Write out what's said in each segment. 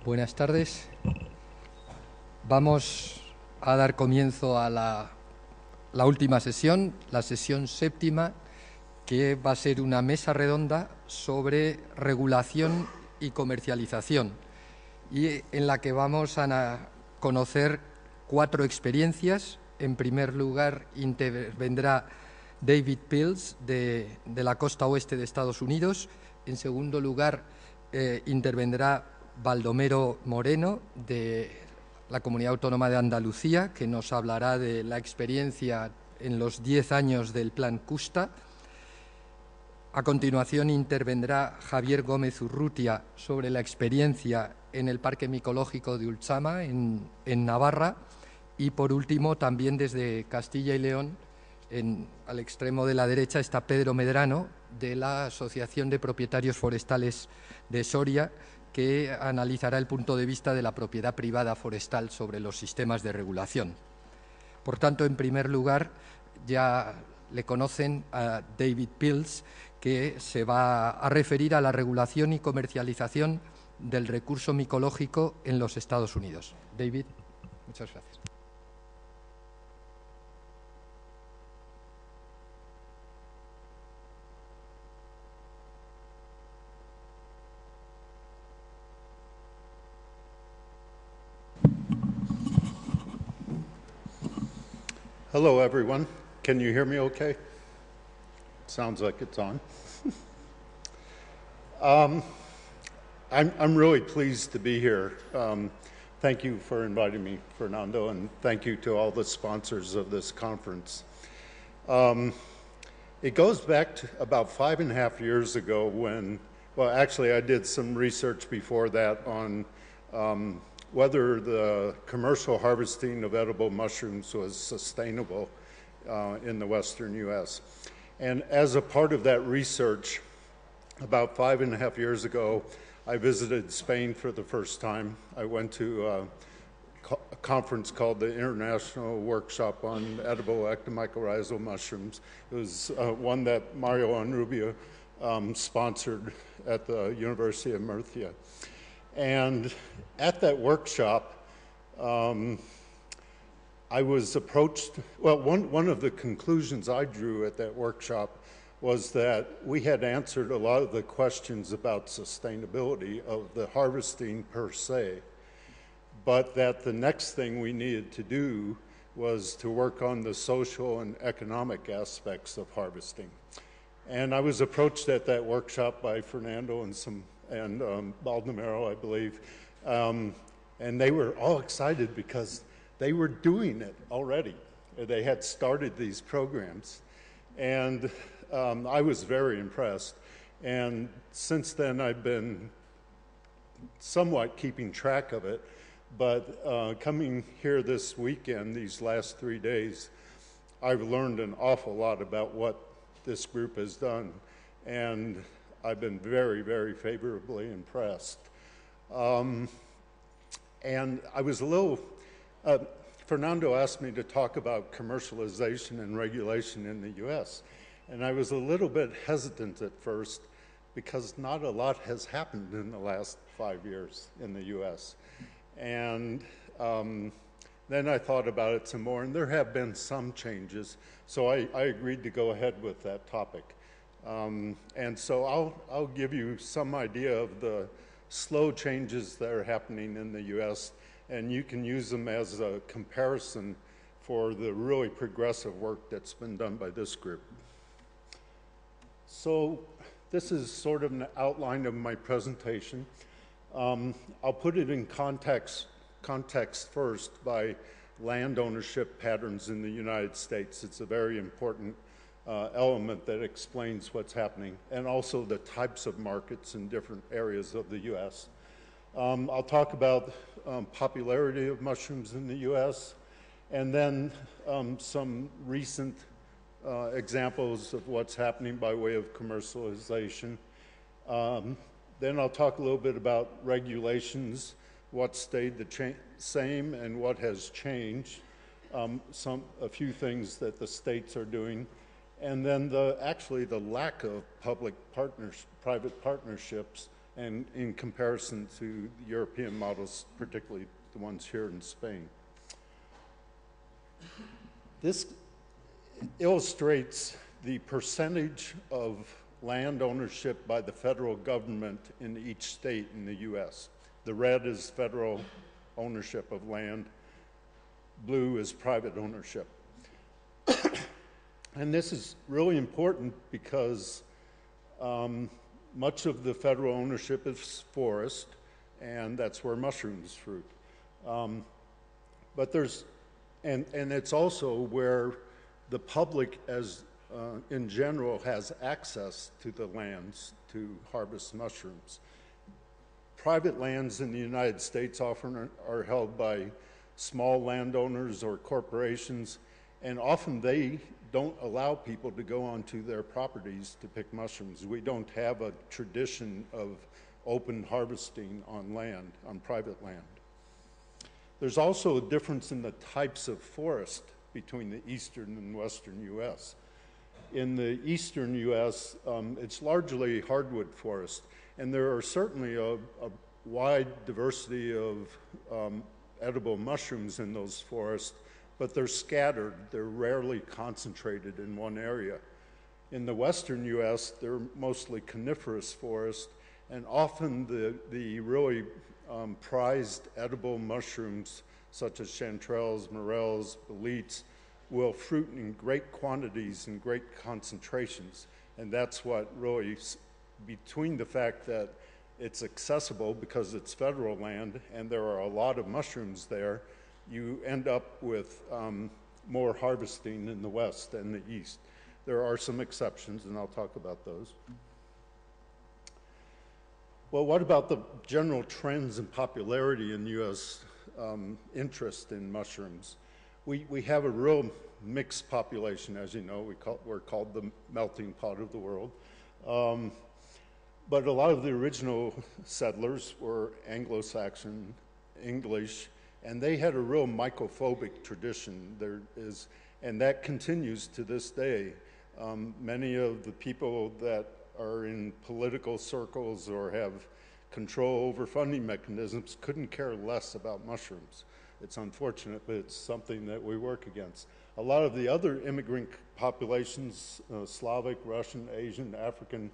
Buenas tardes. Vamos a dar comienzo a la última sesión, la sesión séptima, que va a ser una mesa redonda sobre regulación y comercialización, y en la que vamos a conocer 4 experiencias. En primer lugar, intervendrá David Pilz, de la costa oeste de Estados Unidos. En segundo lugar, intervendrá Baldomero Moreno, de la Comunidad Autónoma de Andalucía, que nos hablará de la experiencia en los 10 años del Plan Custa. A continuación intervendrá Javier Gómez Urrutia sobre la experiencia en el Parque Micológico de Ultzama, en Navarra. Y por último, también desde Castilla y León, al extremo de la derecha, está Pedro Medrano, de la Asociación de Propietarios Forestales de Soria, que analizará el punto de vista de la propiedad privada forestal sobre los sistemas de regulación. Por tanto, en primer lugar, ya le conocen a David Pilz, que se va a referir a la regulación y comercialización del recurso micológico en los Estados Unidos. David, muchas gracias. Hello, everyone. Can you hear me okay? Sounds like it's on. I'm really pleased to be here. Thank you for inviting me, Fernando, and thank you to all the sponsors of this conference. It goes back to about 5.5 years ago when, well, actually I did some research before that on whether the commercial harvesting of edible mushrooms was sustainable in the Western U.S. And as a part of that research, about 5.5 years ago, I visited Spain for the first time. I went to a conference called the International Workshop on Edible Ectomycorrhizal Mushrooms. It was one that Mario Onrubia sponsored at the University of Murcia. And at that workshop, I was approached, well, one of the conclusions I drew at that workshop was that we had answered a lot of the questions about sustainability of the harvesting per se, but that the next thing we needed to do was to work on the social and economic aspects of harvesting. And I was approached at that workshop by Fernando and Baldomero, I believe, and they were all excited because they were doing it already. They had started these programs, and I was very impressed. And since then, I've been somewhat keeping track of it, but coming here this weekend, these last 3 days, I've learned an awful lot about what this group has done, and I've been very, very favorably impressed. And I was a little, Fernando asked me to talk about commercialization and regulation in the US, and I was a little bit hesitant at first because not a lot has happened in the last 5 years in the US. And then I thought about it some more, and there have been some changes, so I agreed to go ahead with that topic. And so I'll give you some idea of the slow changes that are happening in the US, and you can use them as a comparison for the really progressive work that's been done by this group. So this is sort of an outline of my presentation. I'll put it in context first by land ownership patterns in the United States. It's a very important element that explains what's happening, and also the types of markets in different areas of the U.S. I'll talk about popularity of mushrooms in the U.S., and then some recent examples of what's happening by way of commercialization. Then I'll talk a little bit about regulations, what stayed the same and what has changed, a few things that the states are doing, and then actually the lack of private partnerships and in comparison to the European models, particularly the ones here in Spain. This illustrates the percentage of land ownership by the federal government in each state in the U.S. The red is federal ownership of land, blue is private ownership. And this is really important because much of the federal ownership is forest, and that's where mushrooms fruit. But there's, and it's also where the public as in general has access to the lands to harvest mushrooms. Private lands in the United States often are held by small landowners or corporations, and often they don't allow people to go onto their properties to pick mushrooms. We don't have a tradition of open harvesting on land, on private land. There's also a difference in the types of forest between the eastern and western U.S. In the eastern U.S., it's largely hardwood forest, and there are certainly a wide diversity of edible mushrooms in those forests, but they're scattered. They're rarely concentrated in one area. In the western U.S., they're mostly coniferous forest, and often the really prized edible mushrooms, such as chanterelles, morels, boletes, will fruit in great quantities and great concentrations. And that's what really, between the fact that it's accessible because it's federal land and there are a lot of mushrooms there, you end up with more harvesting in the west than the east. There are some exceptions, and I'll talk about those. Well, what about the general trends in popularity in U.S. Interest in mushrooms? We have a real mixed population, as you know. We're called the melting pot of the world. But a lot of the original settlers were Anglo-Saxon, English, and they had a real mycophobic tradition. And that continues to this day. Many of the people that are in political circles or have control over funding mechanisms couldn't care less about mushrooms. It's unfortunate, but it's something that we work against. A lot of the other immigrant populations, Slavic, Russian, Asian, African,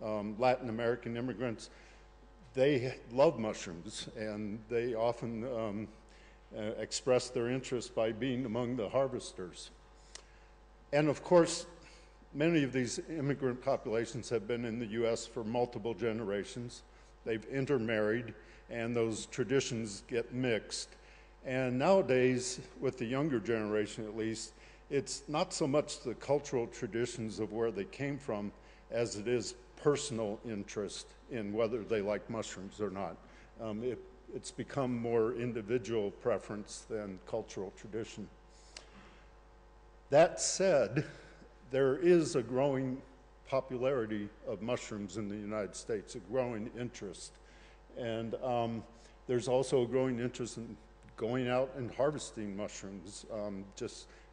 Latin American immigrants, they love mushrooms, and they often express their interest by being among the harvesters. And of course, many of these immigrant populations have been in the U.S. for multiple generations. They've intermarried, and those traditions get mixed. And nowadays, with the younger generation at least, it's not so much the cultural traditions of where they came from as it is personal interest in whether they like mushrooms or not. It's become more individual preference than cultural tradition. That said, there is a growing popularity of mushrooms in the United States, a growing interest. And there's also a growing interest in going out and harvesting mushrooms.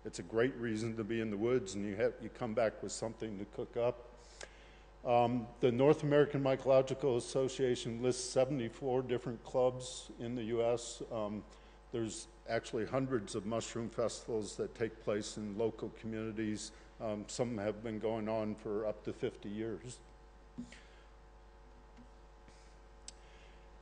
It's a great reason to be in the woods, and you come back with something to cook up. The North American Mycological Association lists 74 different clubs in the U.S. There's actually hundreds of mushroom festivals that take place in local communities. Some have been going on for up to 50 years.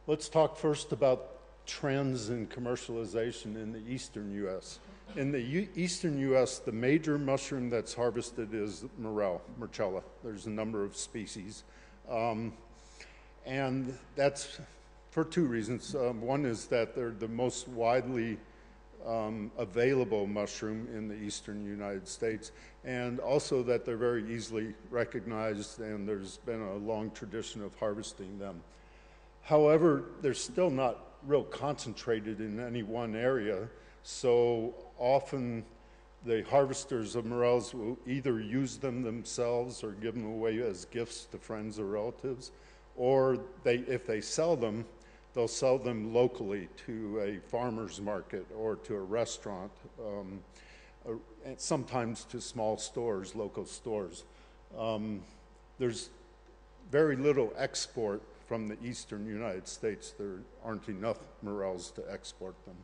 Let's talk first about trends in commercialization in the eastern U.S. In the eastern U.S., the major mushroom that's harvested is morel, Myrcella. There's a number of species. And that's for two reasons. One is that they're the most widely available mushroom in the eastern United States, and also that they're very easily recognized, and there's been a long tradition of harvesting them. However, they're still not real concentrated in any one area, so often the harvesters of morels will either use them themselves or give them away as gifts to friends or relatives, or if they sell them, they'll sell them locally to a farmer's market or to a restaurant, and sometimes to small stores, local stores. There's very little export from the eastern United States, there aren't enough morels to export them.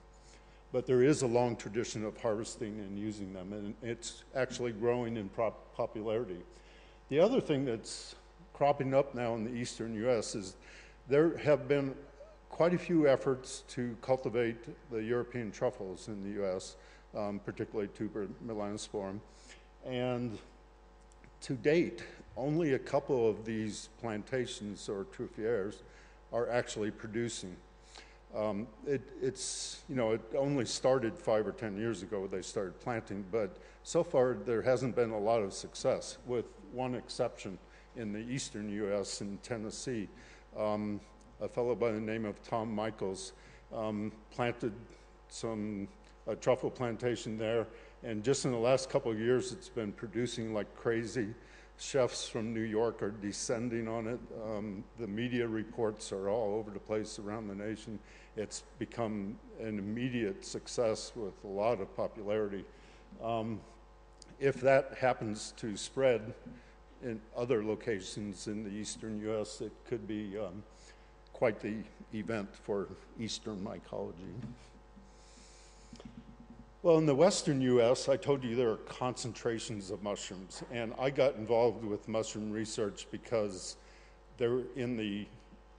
But there is a long tradition of harvesting and using them, and it's actually growing in popularity. The other thing that's cropping up now in the eastern U.S. is there have been quite a few efforts to cultivate the European truffles in the U.S., particularly tuber melanosporum. And to date, only a couple of these plantations or truffières are actually producing. It only started 5 or 10 years ago they started planting, but so far there hasn't been a lot of success, with one exception in the eastern U.S. in Tennessee. A fellow by the name of Tom Michaels planted a truffle plantation there, and just in the last couple of years it's been producing like crazy. Chefs from New York are descending on it. The media reports are all over the place around the nation. It's become an immediate success with a lot of popularity. If that happens to spread in other locations in the eastern U.S., it could be quite the event for eastern mycology. Well, in the western U.S., I told you there are concentrations of mushrooms, and I got involved with mushroom research because there, in the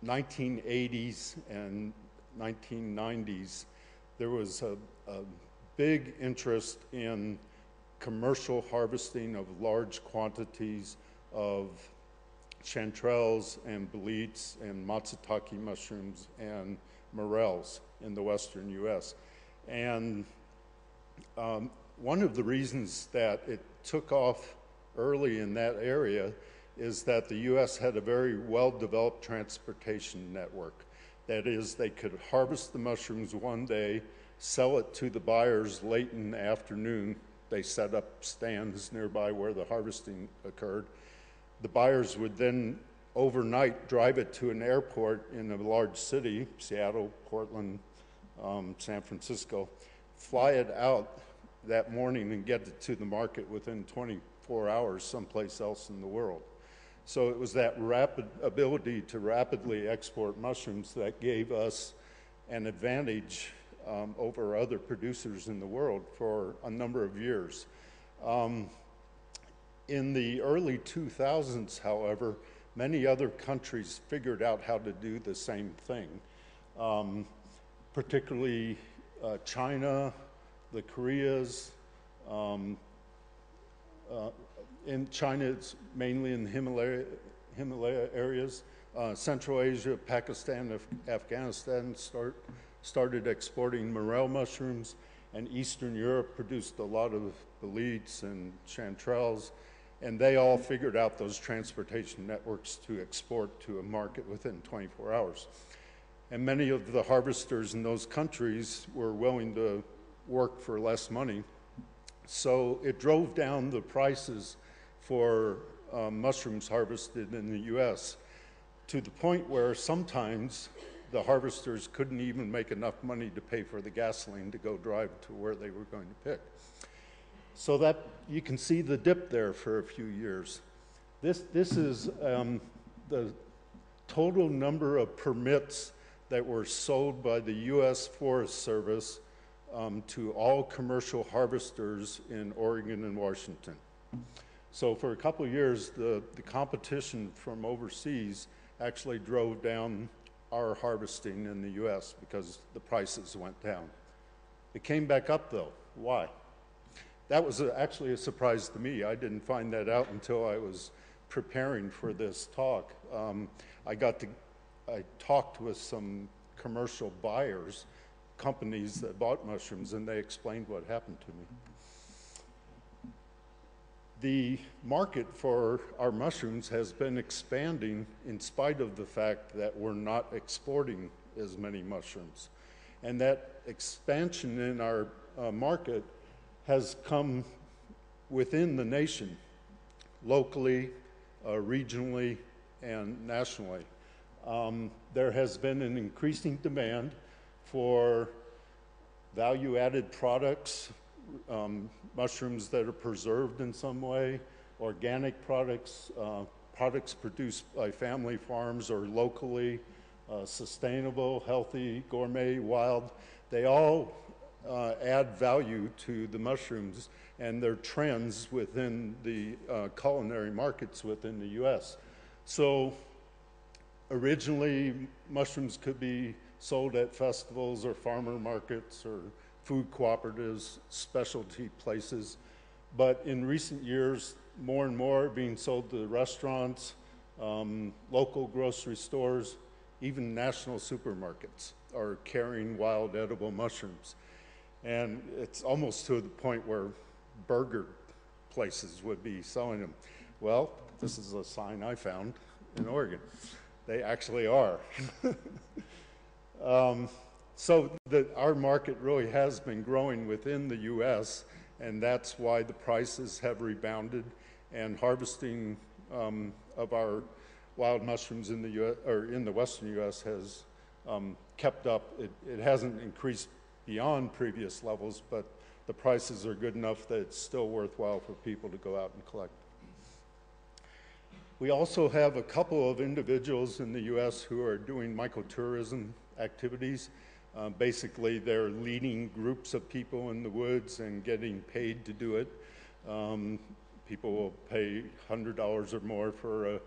1980s and 1990s, there was a big interest in commercial harvesting of large quantities of chanterelles and boletes and matsutake mushrooms and morels in the western U.S. And one of the reasons that it took off early in that area is that the U.S. had a very well-developed transportation network. That is, they could harvest the mushrooms one day, sell it to the buyers late in the afternoon. They set up stands nearby where the harvesting occurred. The buyers would then overnight drive it to an airport in a large city, Seattle, Portland, San Francisco, fly it out that morning and get it to the market within 24 hours someplace else in the world. So it was that rapid ability to rapidly export mushrooms that gave us an advantage over other producers in the world for a number of years. In the early 2000s, however, many other countries figured out how to do the same thing, particularly China, the Koreas. In China, it's mainly in the Himalaya areas. Central Asia, Pakistan, Afghanistan started exporting morel mushrooms, and Eastern Europe produced a lot of boletes and chanterelles, and they all figured out those transportation networks to export to a market within 24 hours. And many of the harvesters in those countries were willing to work for less money. So it drove down the prices for mushrooms harvested in the US to the point where sometimes the harvesters couldn't even make enough money to pay for the gasoline to go drive to where they were going to pick. So that you can see the dip there for a few years. This is the total number of permits that were sold by the US Forest Service to all commercial harvesters in Oregon and Washington. So for a couple of years, the competition from overseas actually drove down our harvesting in the US because the prices went down. It came back up though. Why? That was actually a surprise to me. I didn't find that out until I was preparing for this talk. I talked with some commercial buyers, companies that bought mushrooms, and they explained what happened to me. The market for our mushrooms has been expanding in spite of the fact that we're not exporting as many mushrooms. And that expansion in our market has come within the nation, locally, regionally, and nationally. There has been an increasing demand for value-added products, mushrooms that are preserved in some way, organic products, products produced by family farms or locally, sustainable, healthy, gourmet, wild, they all add value to the mushrooms and their trends within the culinary markets within the U.S. So originally, mushrooms could be sold at festivals or farmer markets or food cooperatives, specialty places. But in recent years, more and more are being sold to restaurants, local grocery stores, even national supermarkets are carrying wild edible mushrooms. And it's almost to the point where burger places would be selling them. Well, this is a sign I found in Oregon. They actually are. So our market really has been growing within the U.S., and that's why the prices have rebounded, and harvesting of our wild mushrooms in the U.S. or in the Western U.S. has kept up. It hasn't increased beyond previous levels, but the prices are good enough that it's still worthwhile for people to go out and collect. We also have a couple of individuals in the U.S. who are doing mycotourism activities. Basically, they're leading groups of people in the woods and getting paid to do it. People will pay $100 or more for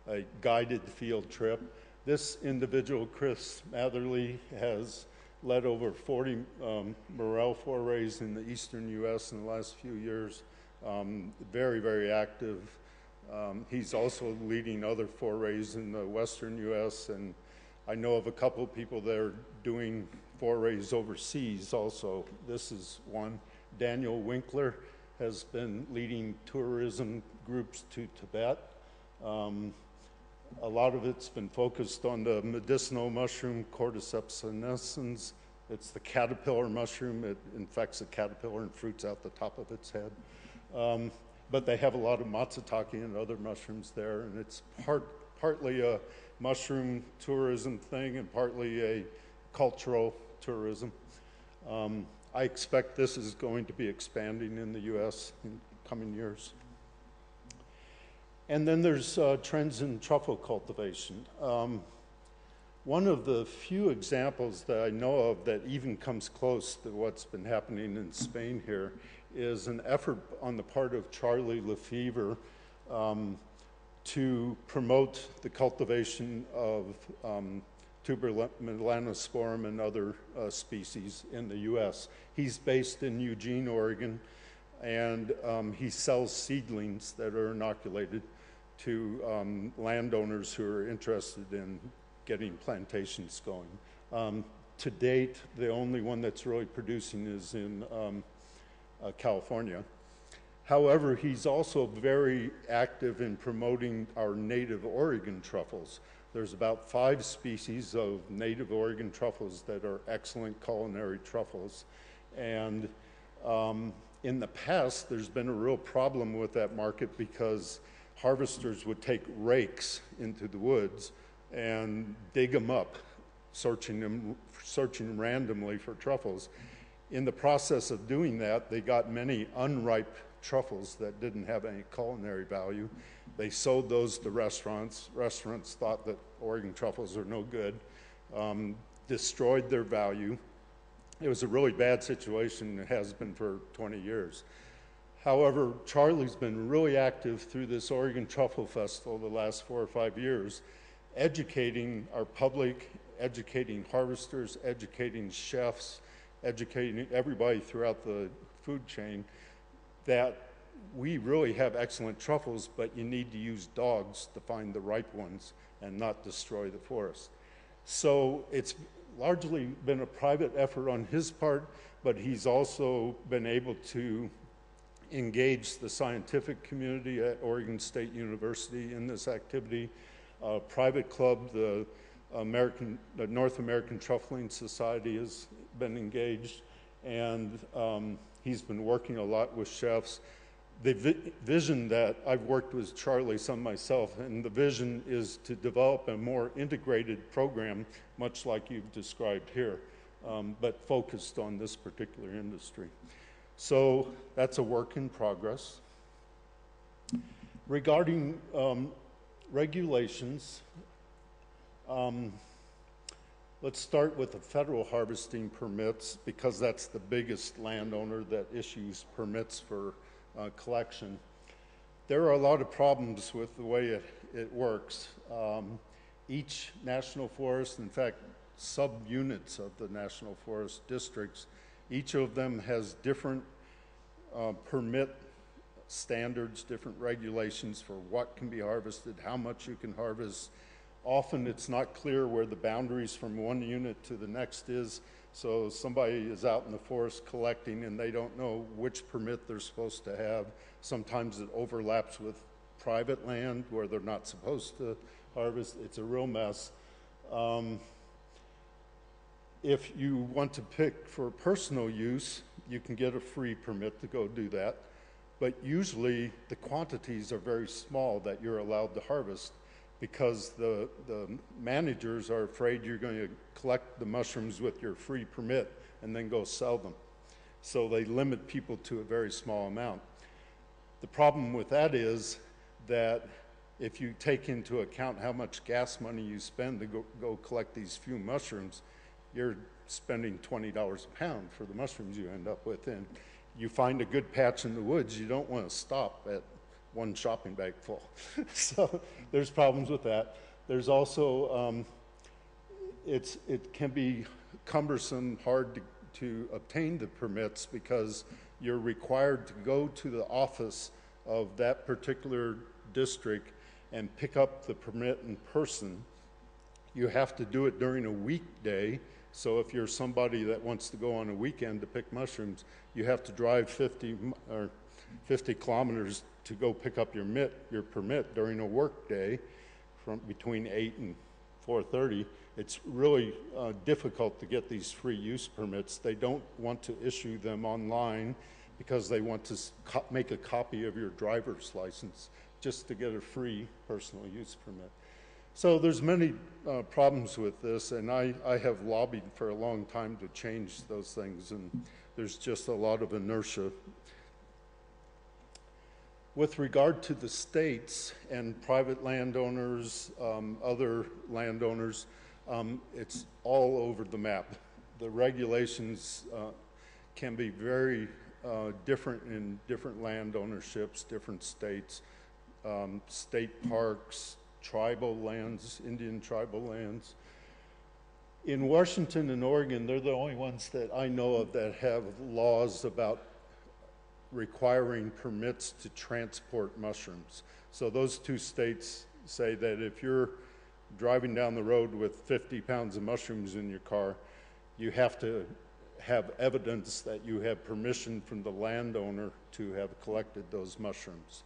a guided field trip. This individual, Chris Matherly, has led over 40 morel forays in the eastern U.S. in the last few years. Very, very active. He's also leading other forays in the western U.S., and I know of a couple of people that are doing forays overseas also. This is one. Daniel Winkler has been leading tourism groups to Tibet. A lot of it's been focused on the medicinal mushroom, Cordyceps senescens. It's the caterpillar mushroom. It infects the caterpillar and fruits out the top of its head. But they have a lot of matsutake and other mushrooms there, and it's partly a mushroom tourism thing and partly a cultural tourism. I expect this is going to be expanding in the U.S. in coming years. And then there's trends in truffle cultivation. One of the few examples that I know of that even comes close to what's been happening in Spain here is an effort on the part of Charlie Lefevre to promote the cultivation of tuber melanosporum and other species in the U.S. He's based in Eugene, Oregon, and he sells seedlings that are inoculated to landowners who are interested in getting plantations going. To date, the only one that's really producing is in California. However, he's also very active in promoting our native Oregon truffles. There's about 5 species of native Oregon truffles that are excellent culinary truffles. And in the past, there's been a real problem with that market because harvesters would take rakes into the woods and dig them up, searching randomly for truffles. In the process of doing that, they got many unripe truffles that didn't have any culinary value. They sold those to restaurants. Restaurants thought that Oregon truffles are no good, destroyed their value. It was a really bad situation. It has been for 20 years. However, Charlie's been really active through this Oregon Truffle Festival the last 4 or 5 years, educating our public, educating harvesters, educating chefs, educating everybody throughout the food chain that we really have excellent truffles, but you need to use dogs to find the ripe ones and not destroy the forest. So it's largely been a private effort on his part, but he's also been able to engage the scientific community at Oregon State University in this activity. Private club, the North American Truffling Society has been engaged, and he's been working a lot with chefs. The vision that I've worked with Charlie some myself, and the vision is to develop a more integrated program, much like you've described here, but focused on this particular industry. So that's a work in progress. Regarding regulations. Let's start with the federal harvesting permits because that's the biggest landowner that issues permits for collection. There are a lot of problems with the way it works. Each national forest, in fact, subunits of the national forest districts, each of them has different permit standards, different regulations for what can be harvested, how much you can harvest. Often it's not clear where the boundaries from one unit to the next is, so somebody is out in the forest collecting and they don't know which permit they're supposed to have. Sometimes it overlaps with private land where they're not supposed to harvest. It's a real mess. If you want to pick for personal use, you can get a free permit to go do that, but usually the quantities are very small that you're allowed to harvest, because the managers are afraid you're going to collect the mushrooms with your free permit and then go sell them. So they limit people to a very small amount. The problem with that is that if you take into account how much gas money you spend to go collect these few mushrooms, you're spending $20 a pound for the mushrooms you end up with. And you find a good patch in the woods, you don't want to stop at one shopping bag full. So there's problems with that. There's also, it can be cumbersome, hard to obtain the permits because you're required to go to the office of that particular district and pick up the permit in person. You have to do it during a weekday. So if you're somebody that wants to go on a weekend to pick mushrooms, you have to drive 50 kilometers to go pick up your permit during a work day from between 8 and 4:30. It's really difficult to get these free use permits. They don't want to issue them online because they want to make a copy of your driver's license just to get a free personal use permit. So there's many problems with this, and I have lobbied for a long time to change those things, and there's just a lot of inertia. With regard to the states and private landowners, other landowners, it's all over the map. The regulations can be very different in different land ownerships, different states, state parks, tribal lands, Indian tribal lands. In Washington and Oregon, they're the only ones that I know of that have laws about requiring permits to transport mushrooms. So those two states say that if you're driving down the road with 50 pounds of mushrooms in your car, you have to have evidence that you have permission from the landowner to have collected those mushrooms.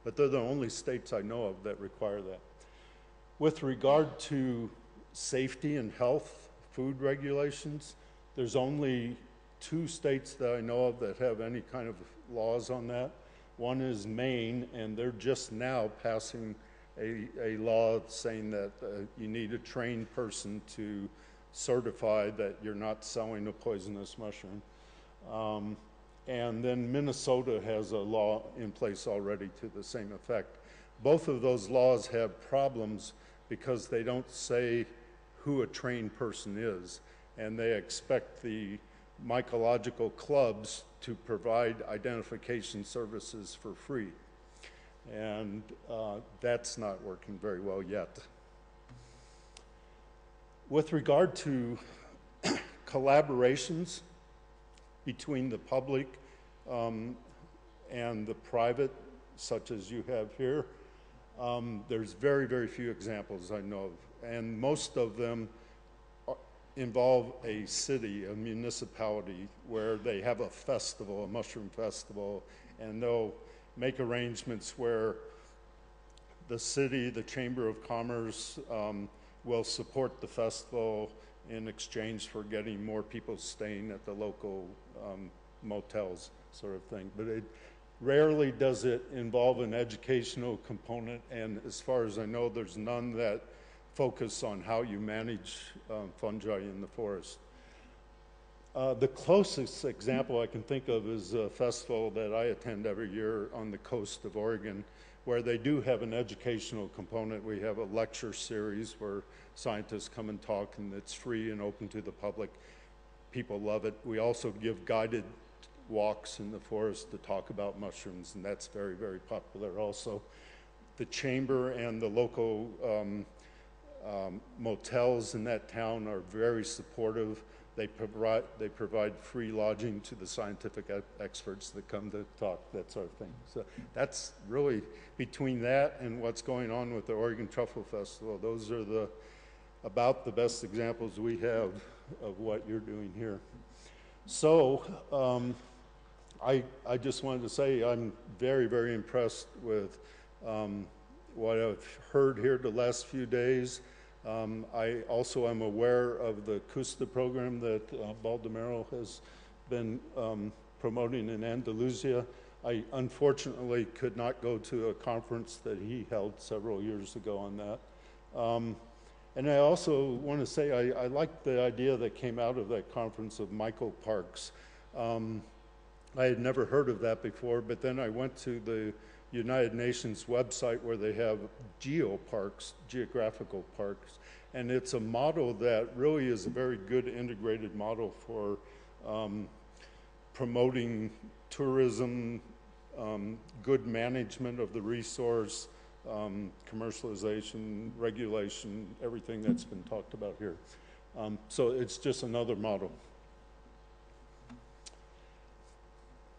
But they're the only states I know of that require that. With regard to safety and health, food regulations, there's only 2 states that I know of that have any kind of laws on that. One is Maine, and they're just now passing a law saying that you need a trained person to certify that you're not selling a poisonous mushroom. And then Minnesota has a law in place already to the same effect. Both of those laws have problems because they don't say who a trained person is, and they expect the mycological clubs to provide identification services for free. And that's not working very well yet. With regard to collaborations between the public and the private, such as you have here, there's very, very few examples I know of, and most of them involve a city, a municipality, where they have a festival, a mushroom festival, and they'll make arrangements where the city, the Chamber of Commerce, will support the festival in exchange for getting more people staying at the local motels, sort of thing. But it rarely does it involve an educational component, and as far as I know, there's none that focus on how you manage fungi in the forest. The closest example I can think of is a festival that I attend every year on the coast of Oregon, where they do have an educational component. We have a lecture series where scientists come and talk, and it's free and open to the public. People love it. We also give guided walks in the forest to talk about mushrooms, and that's very, very popular also. The chamber and the local motels in that town are very supportive. They provide free lodging to the scientific experts that come to talk, that sort of thing. So that's really, between that and what's going on with the Oregon Truffle Festival, those are about the best examples we have of what you're doing here. So I just wanted to say I'm very, very impressed with what I've heard here the last few days. I also am aware of the CUSTA program that Baldomero has been promoting in Andalusia. I unfortunately could not go to a conference that he held several years ago on that. And I also want to say I like the idea that came out of that conference of mycoparks. I had never heard of that before, but then I went to the United Nations website where they have geoparks, geographical parks, and it's a model that really is a very good integrated model for promoting tourism, good management of the resource, commercialization, regulation, everything that's been talked about here. So it's just another model.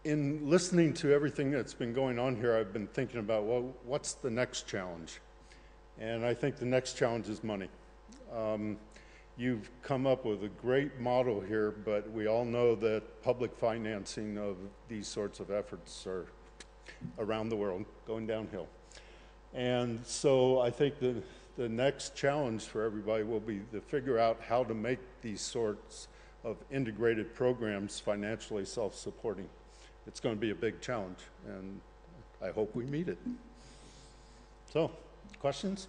In listening to everything that's been going on here, I've been thinking about, well, what's the next challenge? And I think the next challenge is money. You've come up with a great model here, but we all know that public financing of these sorts of efforts are around the world going downhill. And so I think the next challenge for everybody will be to figure out how to make these sorts of integrated programs financially self-supporting. It's going to be a big challenge, and I hope we meet it. So, questions?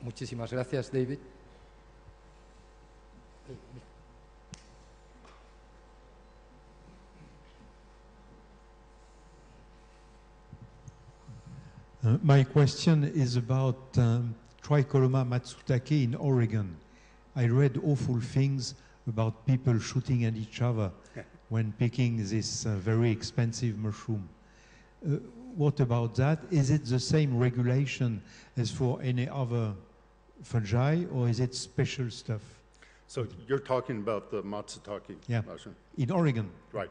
Muchísimas gracias, David. My question is about Tricoloma matsutake in Oregon. I read awful things about people shooting at each other when picking this very expensive mushroom. What about that? Is it the same regulation as for any other fungi, or is it special stuff? So you're talking about the matsutake mushroom? In Oregon. Right.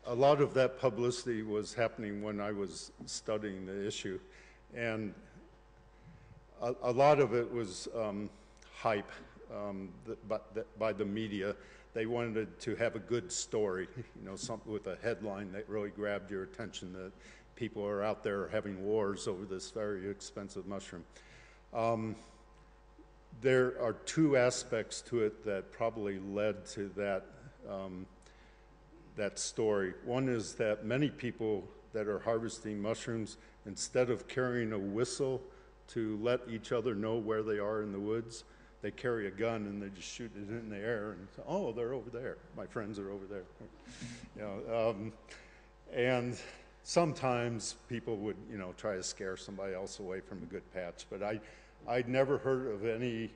A lot of that publicity was happening when I was studying the issue, and a lot of it was hype by the media. They wanted to have a good story, you know, something with a headline that really grabbed your attention, that people are out there having wars over this very expensive mushroom. There are two aspects to it that probably led to that that story. One is that many people that are harvesting mushrooms, instead of carrying a whistle to let each other know where they are in the woods, they carry a gun and they just shoot it in the air and say, oh, they're over there. My friends are over there. You know, and sometimes people would, you know, try to scare somebody else away from a good patch. But I'd never heard of any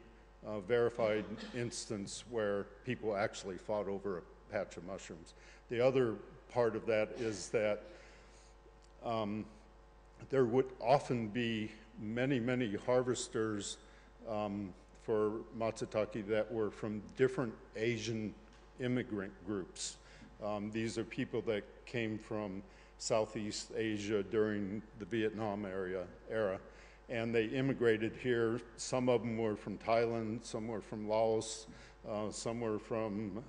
verified instance where people actually fought over a patch of mushrooms. The other part of that is that there would often be many, many harvesters for matsutake that were from different Asian immigrant groups. These are people that came from Southeast Asia during the Vietnam era, and they immigrated here. Some of them were from Thailand, some were from Laos, some were from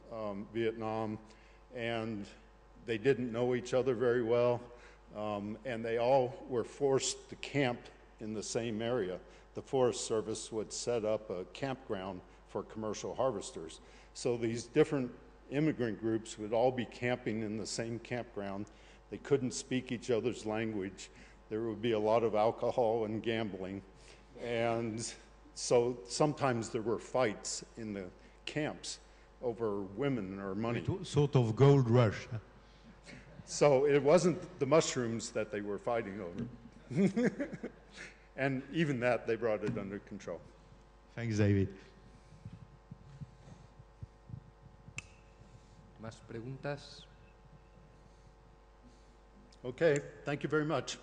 Vietnam, and they didn't know each other very well, and they all were forced to camp in the same area. The Forest Service would set up a campground for commercial harvesters. So these different immigrant groups would all be camping in the same campground. They couldn't speak each other's language. There would be a lot of alcohol and gambling. And so sometimes there were fights in the camps over women or money. Sort of gold rush. Huh? So it wasn't the mushrooms that they were fighting over. And even that, they brought it under control. Thanks, David. ¿Más preguntas? Okay, thank you very much.